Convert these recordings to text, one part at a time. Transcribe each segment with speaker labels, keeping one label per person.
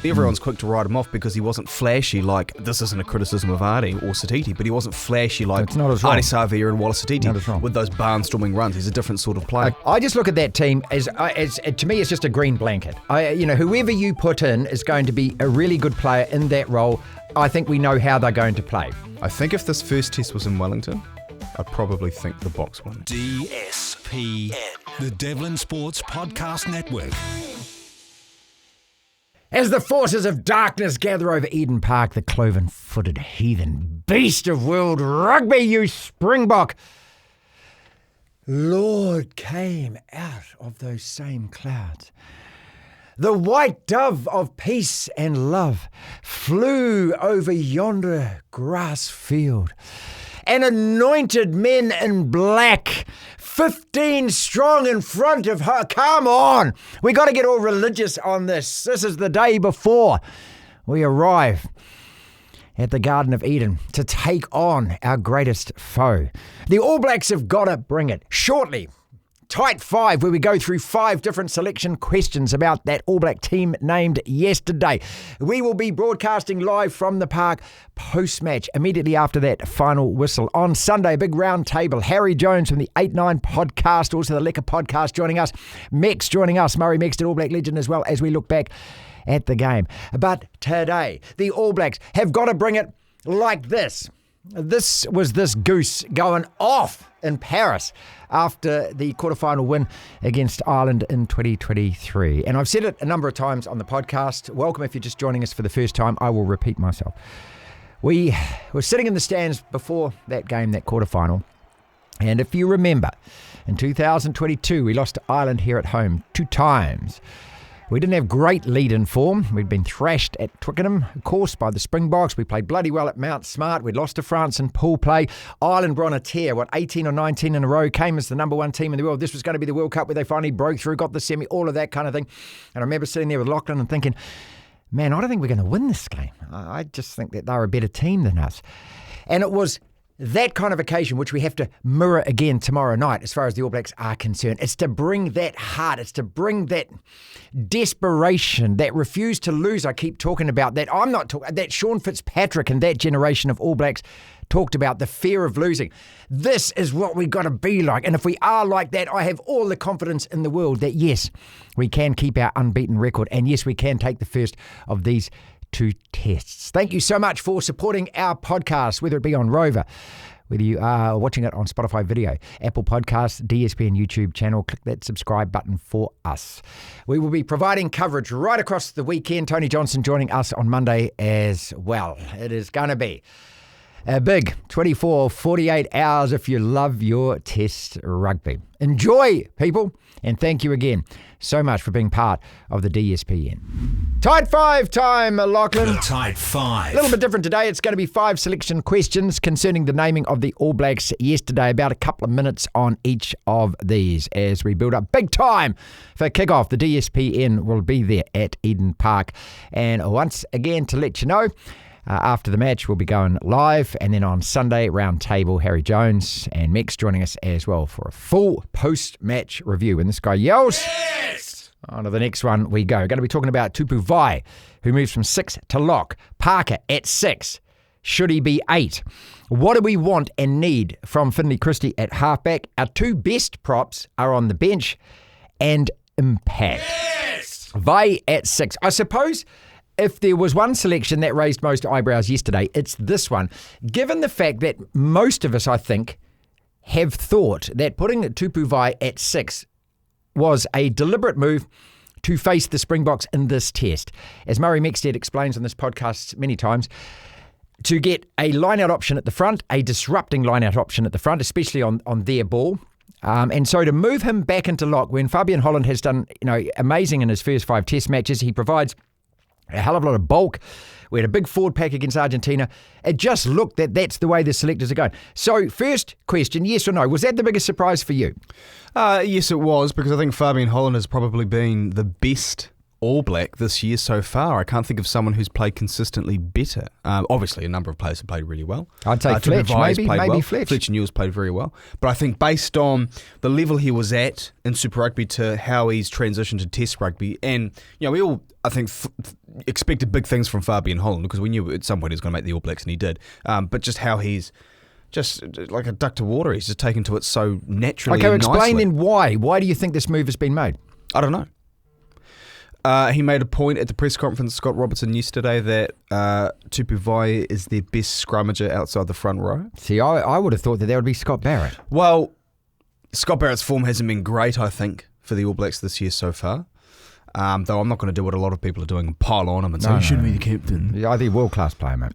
Speaker 1: Everyone's quick to write him off because he wasn't flashy like, this isn't a criticism of Artie or Sititi, but he wasn't flashy like Artie Savia and Wallace Sititi with those barnstorming runs. He's a different sort of player.
Speaker 2: I just look at that team as to me, it's just a green blanket. Whoever you put in is going to be a really good player in that role. I think we know how they're going to play.
Speaker 1: I think if this first test was in Wellington, I'd probably think the Boks win.
Speaker 3: DSPN, the Devlin Sports Podcast Network.
Speaker 2: As the forces of darkness gather over Eden Park, the cloven-footed heathen beast of world rugby, you Springbok, Lord came out of those same clouds. The white dove of peace and love flew over yonder grass field, and anointed men in black, 15 strong in front of her. Come on, we got to get all religious on this. This is the day before we arrive at the Garden of Eden to take on our greatest foe. The All Blacks have got to bring it shortly. Tight 5, where we go through 5 different selection questions about that All Black team named yesterday. We will be broadcasting live from the park post-match, immediately after that final whistle. On Sunday, big round table. Harry Jones from the 8-9 podcast, also the Lecker podcast joining us. Mex joining us, Murray Mexted, All Black legend, as well as we look back at the game. But today, the All Blacks have got to bring it like this. This was this goose going off in Paris after the quarterfinal win against Ireland in 2023. And I've said it a number of times on the podcast. Welcome if you're just joining us for the first time. I will repeat myself. We were sitting in the stands before that game, that quarterfinal. And if you remember, in 2022, we lost to Ireland here at home 2 times. We didn't have great lead-in form. We'd been thrashed at Twickenham, of course, by the Springboks. We played bloody well at Mount Smart. We'd lost to France in pool play. Ireland were on a tear, 18 or 19 in a row, came as the number 1 team in the world. This was going to be the World Cup where they finally broke through, got the semi, all of that kind of thing. And I remember sitting there with Lachlan and thinking, man, I don't think we're going to win this game. I just think that they're a better team than us. And it was that kind of occasion which we have to mirror again tomorrow night as far as the All Blacks are concerned. It's to bring that heart. It's to bring that desperation, that refuse to lose. I keep talking about that. I'm not talking that Sean Fitzpatrick and that generation of All Blacks talked about, the fear of losing. This is what we got to be like. And if we are like that, I have all the confidence in the world that yes, we can keep our unbeaten record. And yes, we can take the first of these 2 tests. Thank you so much for supporting our podcast, whether it be on Rover, whether you are watching it on Spotify video, Apple Podcasts, DSPN YouTube channel. Click that subscribe button for us. We will be providing coverage right across the weekend. Tony Johnson joining us on Monday as well. It is going to be a big 24, 48 hours if you love your test rugby. Enjoy, people, and thank you again so much for being part of the DSPN. Tight 5 time, Lachlan.
Speaker 3: The Tight 5.
Speaker 2: A little bit different today. It's going to be 5 selection questions concerning the naming of the All Blacks yesterday. About a couple of minutes on each of these as we build up big time for kickoff. The DSPN will be there at Eden Park. And once again, to let you know, after the match, we'll be going live. And then on Sunday, round table, Harry Jones and Mex joining us as well for a full post-match review. When this guy yells, yes! On to the next one we go. Going to be talking about Tupou Vaa'i, who moves from 6 to lock. Parker at 6. Should he be 8? What do we want and need from Finlay Christie at halfback? Our 2 best props are on the bench and Impact. Yes! Vaa'i at 6. I suppose if there was one selection that raised most eyebrows yesterday, it's this one. Given the fact that most of us, I think, have thought that putting Tupou Vaa'i at 6 was a deliberate move to face the Springboks in this test. As Murray Mexted explains on this podcast many times, to get a line-out option at the front, a disrupting line-out option at the front, especially on their ball. And so to move him back into lock, when Fabian Holland has done amazing in his first 5 test matches, he provides a hell of a lot of bulk. We had a big forward pack against Argentina. It just looked that that's the way the selectors are going. So first question, yes or no, was that the biggest surprise for you?
Speaker 1: Yes, it was, because I think Fabian Holland has probably been the best All Black this year so far. I can't think of someone who's played consistently better. Obviously, a number of players have played really well.
Speaker 2: I'd say Fletch, maybe well. Fletch.
Speaker 1: Fletch and Newell's played very well. But I think based on the level he was at in Super Rugby to how he's transitioned to Test Rugby, and we all, I think, expected big things from Fabian Holland because we knew at some point he was going to make the All Blacks, and he did. But just how he's just like a duck to water. He's just taken to it so naturally.
Speaker 2: Okay,
Speaker 1: and
Speaker 2: explain
Speaker 1: nicely.
Speaker 2: then why. Why do you think this move has been made?
Speaker 1: I don't know. He made a point at the press conference, Scott Robertson, yesterday that Tupou Vaa'i is their best scrummager outside the front row.
Speaker 2: See, I would have thought that would be Scott Barrett.
Speaker 1: Well, Scott Barrett's form hasn't been great, I think, for the All Blacks this year so far. Though I'm not going to do what a lot of people are doing and pile on him and say, you shouldn't be the captain.
Speaker 2: Yeah, I think world-class player, mate.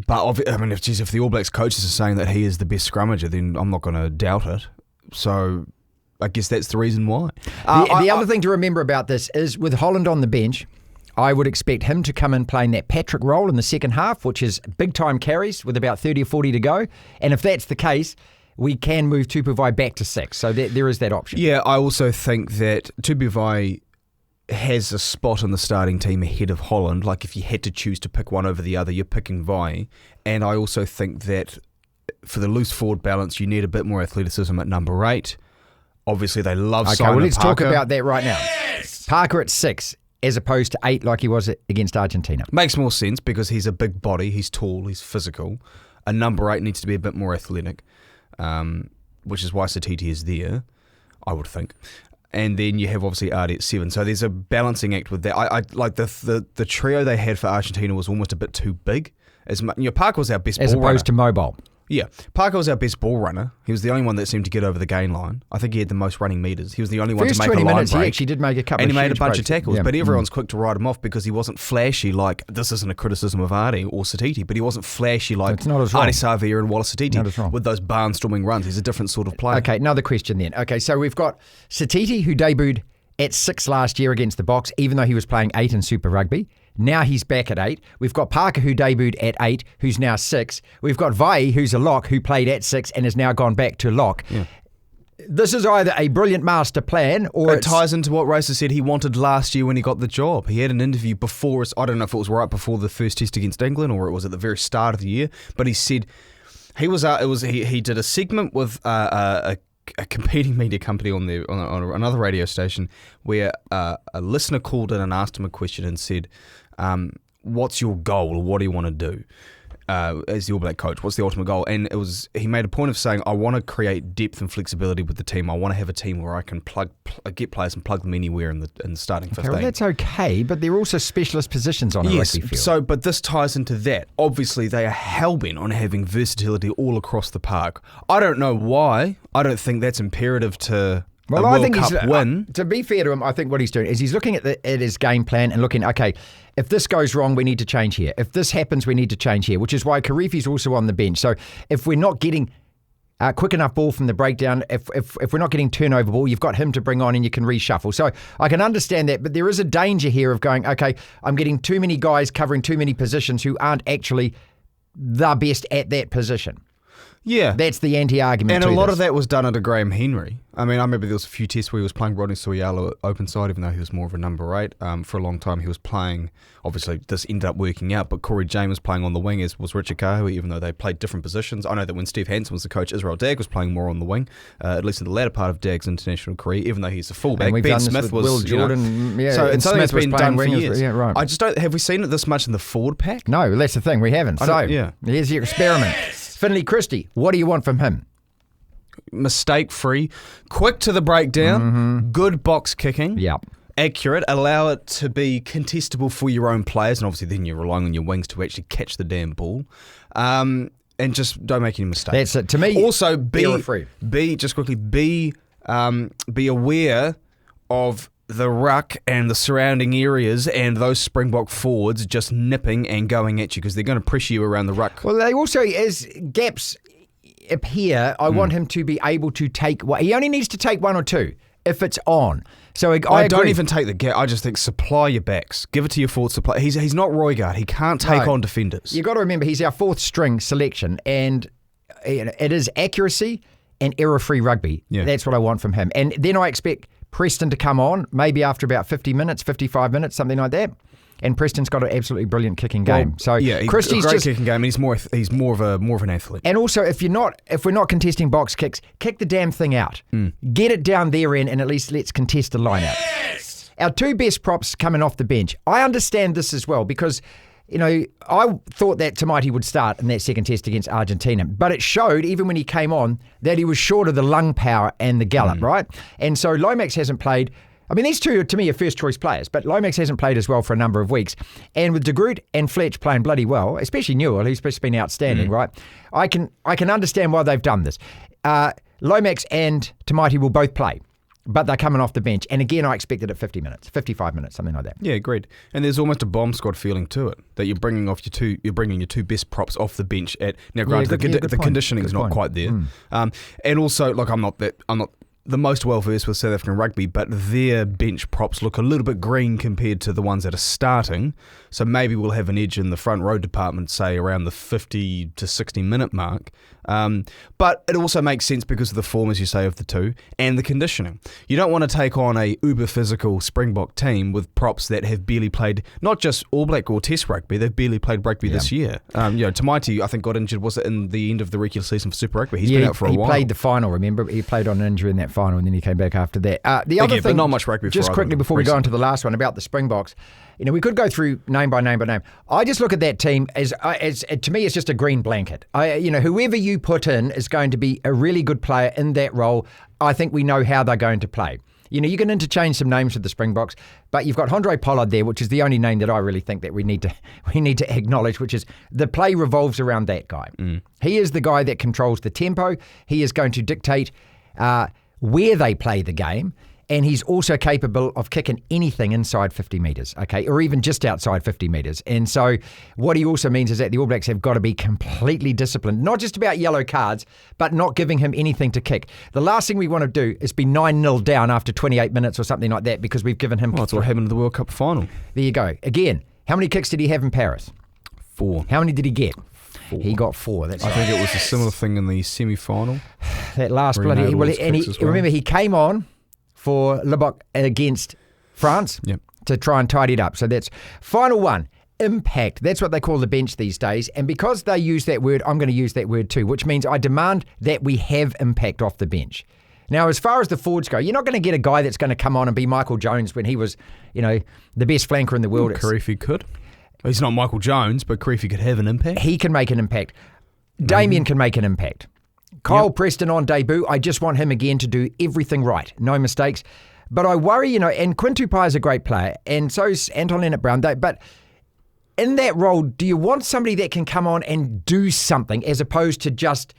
Speaker 1: But if the All Blacks coaches are saying that he is the best scrummager, then I'm not going to doubt it. So I guess that's the reason why.
Speaker 2: The other thing to remember about this is with Holland on the bench, I would expect him to come in playing that Patrick role in the second half, which is big-time carries with about 30 or 40 to go. And if that's the case, we can move Tupou Vaa'i back to 6. So there is that option.
Speaker 1: Yeah, I also think that Tupou Vaa'i has a spot in the starting team ahead of Holland. Like if you had to choose to pick one over the other, you're picking Vaa'i. And I also think that for the loose forward balance, you need a bit more athleticism at number 8. Obviously, they love Simon Parker.
Speaker 2: Okay, well, let's talk about that right now. Parker at 6 as opposed to 8 like he was against Argentina.
Speaker 1: Makes more sense because he's a big body, he's tall, he's physical. A number 8 needs to be a bit more athletic, which is why Sititi is there, I would think. And then you have obviously Ardi at 7. So there's a balancing act with that. I like the trio they had for Argentina was almost a bit too big. Parker was our best ball runner.
Speaker 2: As opposed to mobile.
Speaker 1: Yeah, Parker was our best ball runner. He was the only one that seemed to get over the gain line. I think he had the most running metres. He was the only one to make a line break.
Speaker 2: 20 minutes, he actually did make a couple
Speaker 1: and
Speaker 2: of
Speaker 1: he made a bunch
Speaker 2: breaks.
Speaker 1: of tackles,
Speaker 2: yeah.
Speaker 1: but everyone's quick to write him off because he wasn't flashy like, this isn't a criticism of Ardi or Sititi, but he wasn't flashy like Ardi Savia and Wallace Sititi with those barnstorming runs. He's a different sort of player.
Speaker 2: Okay, another question then. Okay, so we've got Sititi who debuted at 6 last year against the Boks, even though he was playing 8 in Super Rugby. Now he's back at 8. We've got Parker who debuted at 8, who's now 6. We've got Vaa'i, who's a lock, who played at 6 and has now gone back to lock. Yeah. This is either a brilliant master plan or
Speaker 1: it ties into what Racer said he wanted last year when he got the job. He had an interview before, I don't know if it was right before the first test against England or it was at the very start of the year, but he said he did a segment with a competing media company on another radio station where a listener called in and asked him a question and said, what's your goal or what do you want to do as the All Black coach? What's the ultimate goal? And he made a point of saying, I want to create depth and flexibility with the team. I want to have a team where I can get players and plug them anywhere in the starting 15.
Speaker 2: Well, that's okay, but there are also specialist positions on a rugby field.
Speaker 1: But this ties into that. Obviously, they are hell-bent on having versatility all across the park. I don't know why. I don't think that's imperative to a World Cup win.
Speaker 2: To be fair to him, I think what he's doing is he's looking at his game plan and looking, okay, if this goes wrong, we need to change here. If this happens, we need to change here, which is why Karifi's also on the bench. So if we're not getting quick enough ball from the breakdown, if we're not getting turnover ball, you've got him to bring on and you can reshuffle. So I can understand that, but there is a danger here of going, okay, I'm getting too many guys covering too many positions who aren't actually the best at that position.
Speaker 1: Yeah.
Speaker 2: That's the anti-argument.
Speaker 1: And a lot of that was done under Graham Henry. I mean, I remember there was a few tests where he was playing Rodney Soyalo open side, even though he was more of a number 8. For a long time, he was playing, obviously, this ended up working out, but Corey James was playing on the wing, as was Richard Kahui, even though they played different positions. I know that when Steve Hansen was the coach, Israel Dagg was playing more on the wing, at least in the latter part of Dagg's international career, even though he's a fullback.
Speaker 2: Ben Smith was
Speaker 1: Will
Speaker 2: Jordan.
Speaker 1: So it's something that's been done for years.
Speaker 2: Yeah, right.
Speaker 1: I just don't, have we seen it this much in the forward pack?
Speaker 2: No, that's the thing, we haven't. So, here's your experiment. Finlay Christie, what do you want from him?
Speaker 1: Mistake-free, quick to the breakdown, good box kicking, accurate, allow it to be contestable for your own players, and obviously then you're relying on your wings to actually catch the damn ball, and just don't make any mistakes.
Speaker 2: That's it. To me,
Speaker 1: also be aware of the ruck and the surrounding areas and those Springbok forwards just nipping and going at you because they're going to pressure you around the ruck.
Speaker 2: Well, they also, as gaps appear, I want him to be able to take one. He only needs to take 1 or 2 if it's on. So I
Speaker 1: don't even take the gap. I just think supply your backs. Give it to your forward supply. He's not Roygaard. He can't take on defenders.
Speaker 2: You've got to remember, he's our 4th string selection, and it is accuracy and error-free rugby. Yeah. That's what I want from him. And then I expect Preston to come on, maybe after about 50 minutes, 55 minutes, something like that. And Preston's got an absolutely brilliant kicking game. So
Speaker 1: yeah,
Speaker 2: Christie's
Speaker 1: a great
Speaker 2: just
Speaker 1: kicking game. He's more of an athlete.
Speaker 2: And also, if we're not contesting box kicks, kick the damn thing out. Get it down their end, and at least let's contest the line out. Yes! Our two best props coming off the bench. I understand this as well because, I thought that Tupou would start in that second test against Argentina, but it showed even when he came on that he was short of the lung power and the gallop, right? And so Lomax hasn't played. I mean, these two, to me, are first-choice players, but Lomax hasn't played as well for a number of weeks. And with De Groot and Fletch playing bloody well, especially Newell, who's just been outstanding, right? I can understand why they've done this. Lomax and Tupou will both play, but they're coming off the bench. And again, I expect it at 50 minutes, 55 minutes, something like that.
Speaker 1: Yeah, agreed. And there's almost a bomb squad feeling to it that you're bringing your two best props off the bench at. Now, granted, the conditioning's not quite there. And also, like, I'm not the most well-versed with South African rugby, but their bench props look a little bit green compared to the ones that are starting. So maybe we'll have an edge in the front row department, say around the 50 to 60 minute mark. But it also makes sense because of the form, as you say, of the two and the conditioning. You don't want to take on a uber physical Springbok team with props that have barely played not just All Black or Test rugby, they've barely played rugby this year. Tupou, I think, got injured, was it in the end of the regular season for Super Rugby? He's been out for a while.
Speaker 2: He played the final, remember? He played on an injury in that final and then he came back after that. The other thing,
Speaker 1: but not much rugby
Speaker 2: just quickly before we go on to the last one about the Springboks, we could go through name by name by name. I just look at that team as to me, it's just a green blanket. Whoever you put in is going to be a really good player in that role. I think we know how they're going to play. You can interchange some names with the Springboks, but you've got Handré Pollard there, which is the only name that I really think that we need to acknowledge, which is the play revolves around that guy. He is the guy that controls the tempo. He is going to dictate where they play the game. And he's also capable of kicking anything inside 50 metres, okay, or even just outside 50 metres. And so what he also means is that the All Blacks have got to be completely disciplined, not just about yellow cards, but not giving him anything to kick. The last thing we want to do is be 9-0 down after 28 minutes or something like that because we've given him...
Speaker 1: Well, that's what happened in the World Cup final.
Speaker 2: There you go. Again, how many kicks did he have in Paris?
Speaker 1: 4.
Speaker 2: How many did he get?
Speaker 1: 4.
Speaker 2: He got 4.
Speaker 1: I think it was a similar thing in the semi-final.
Speaker 2: That last bloody... Remember, he came on for Limbok against France to try and tidy it up. So that's final one, impact. That's what they call the bench these days. And because they use that word, I'm going to use that word too, which means I demand that we have impact off the bench. Now, as far as the forwards go, you're not going to get a guy that's going to come on and be Michael Jones when he was, the best flanker in the world.
Speaker 1: Karifi could. He's not Michael Jones, but Karifi could have an impact.
Speaker 2: He can make an impact. Damien can make an impact. Kyle Preston on debut, I just want him again to do everything right. No mistakes. But I worry, and Quinn Tupou is a great player, and so is Anton Leonard-Brown. But in that role, do you want somebody that can come on and do something as opposed to just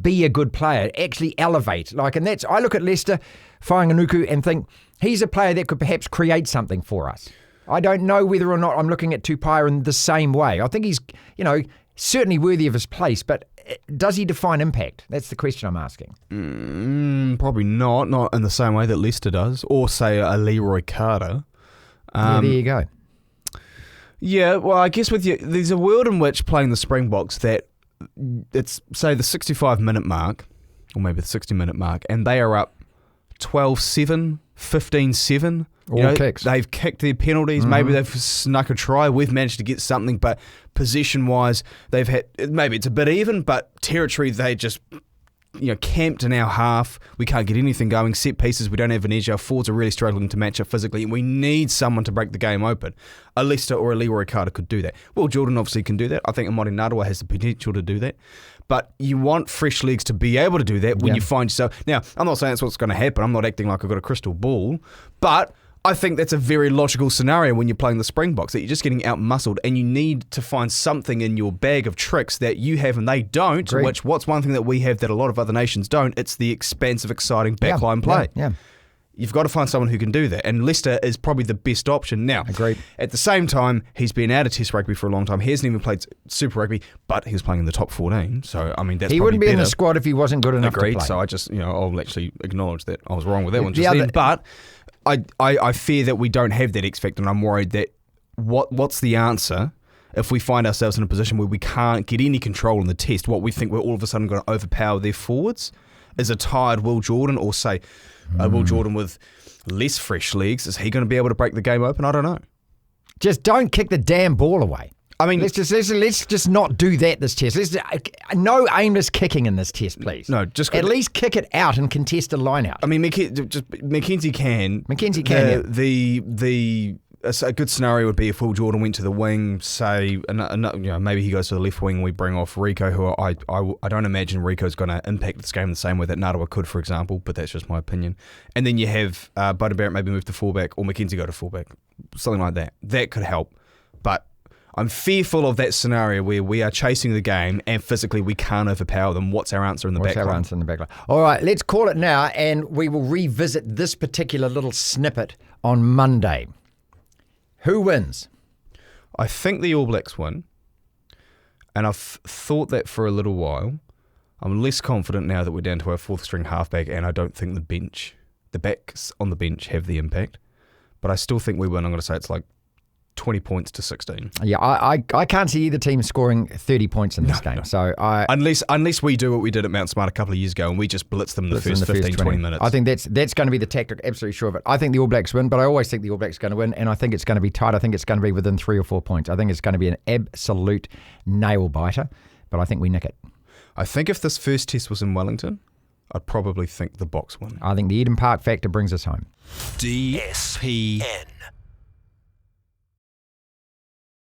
Speaker 2: be a good player, actually elevate? And that's, I look at Leicester, Whainganuku, and think he's a player that could perhaps create something for us. I don't know whether or not I'm looking at Tupou in the same way. I think he's, certainly worthy of his place, but does he define impact? That's the question I'm asking.
Speaker 1: Probably not in the same way that Leicester does, or say a Leroy Carter.
Speaker 2: There you go.
Speaker 1: Yeah, well, I guess there's a world in which playing the Springboks that it's, say, the 65-minute mark, or maybe the 60-minute mark, and they are up 12-7, 15-7.
Speaker 2: Kicks.
Speaker 1: They've kicked their penalties. Maybe they've snuck a try. We've managed to get something, but possession-wise, they've had, maybe it's a bit even, but territory, they just, camped in our half. We can't get anything going. Set pieces, we don't have an edge. Our forwards are really struggling to match up physically, and we need someone to break the game open. A Leicester or a Leroy Carter could do that. Well, Jordan obviously can do that. I think Marty Narawa has the potential to do that. But you want fresh legs to be able to do that when you find yourself... Now, I'm not saying that's what's going to happen. I'm not acting like I've got a crystal ball, but I think that's a very logical scenario when you're playing the Springboks, that you're just getting out-muscled and you need to find something in your bag of tricks that you have and they don't, which what's one thing that we have that a lot of other nations don't? It's the expansive, exciting backline play.
Speaker 2: Yeah.
Speaker 1: You've got to find someone who can do that, and Leicester is probably the best option now.
Speaker 2: Agreed.
Speaker 1: At the same time, he's been out of Test rugby for a long time. He hasn't even played Super Rugby, but he was playing in the top 14. So I mean, that's
Speaker 2: he wouldn't be in the squad if he wasn't good enough to play.
Speaker 1: So I just, I'll actually acknowledge that I was wrong with that one just then. But I fear that we don't have that X factor, and I'm worried that what's the answer if we find ourselves in a position where we can't get any control in the test? What we think we're all of a sudden going to overpower their forwards. Is a tired Will Jordan, or say Will Jordan with less fresh legs, is he going to be able to break the game open? I don't know.
Speaker 2: Just don't kick the damn ball away.
Speaker 1: I mean,
Speaker 2: let's just not do that this test. No aimless kicking in this test, please.
Speaker 1: No, just
Speaker 2: at least kick it out and contest a line out.
Speaker 1: I mean, Mackenzie can.
Speaker 2: Mackenzie can.
Speaker 1: A good scenario would be if Will Jordan went to the wing, say, maybe he goes to the left wing, we bring off Rico, who I don't imagine Rico's going to impact this game the same way that Narawa could, for example, but that's just my opinion. And then you have Buddy Barrett maybe move to fullback, or Mackenzie go to fullback, something like that. That could help, but I'm fearful of that scenario where we are chasing the game and physically we can't overpower them. What's our answer in the backline?
Speaker 2: All right, let's call it now, and we will revisit this particular little snippet on Monday. Who wins?
Speaker 1: I think the All Blacks win, and I've thought that for a little while. I'm less confident now that we're down to our fourth string halfback, and I don't think the backs on the bench have the impact, but I still think we win. I'm going to say it's like 20 points to 16.
Speaker 2: Yeah, I can't see either team scoring 30 points in this game.
Speaker 1: No.
Speaker 2: So
Speaker 1: unless we do what we did at Mount Smart a couple of years ago and we just blitz them in the first 15, 20 minutes.
Speaker 2: I think that's going to be the tactic, absolutely sure of it. I think the All Blacks win, but I always think the All Blacks are going to win, and I think it's going to be tight. I think it's going to be within 3 or 4 points. I think it's going to be an absolute nail-biter, but I think we nick it.
Speaker 1: I think if this first test was in Wellington, I'd probably think the Boks win.
Speaker 2: I think the Eden Park factor brings us home.
Speaker 3: DSPN.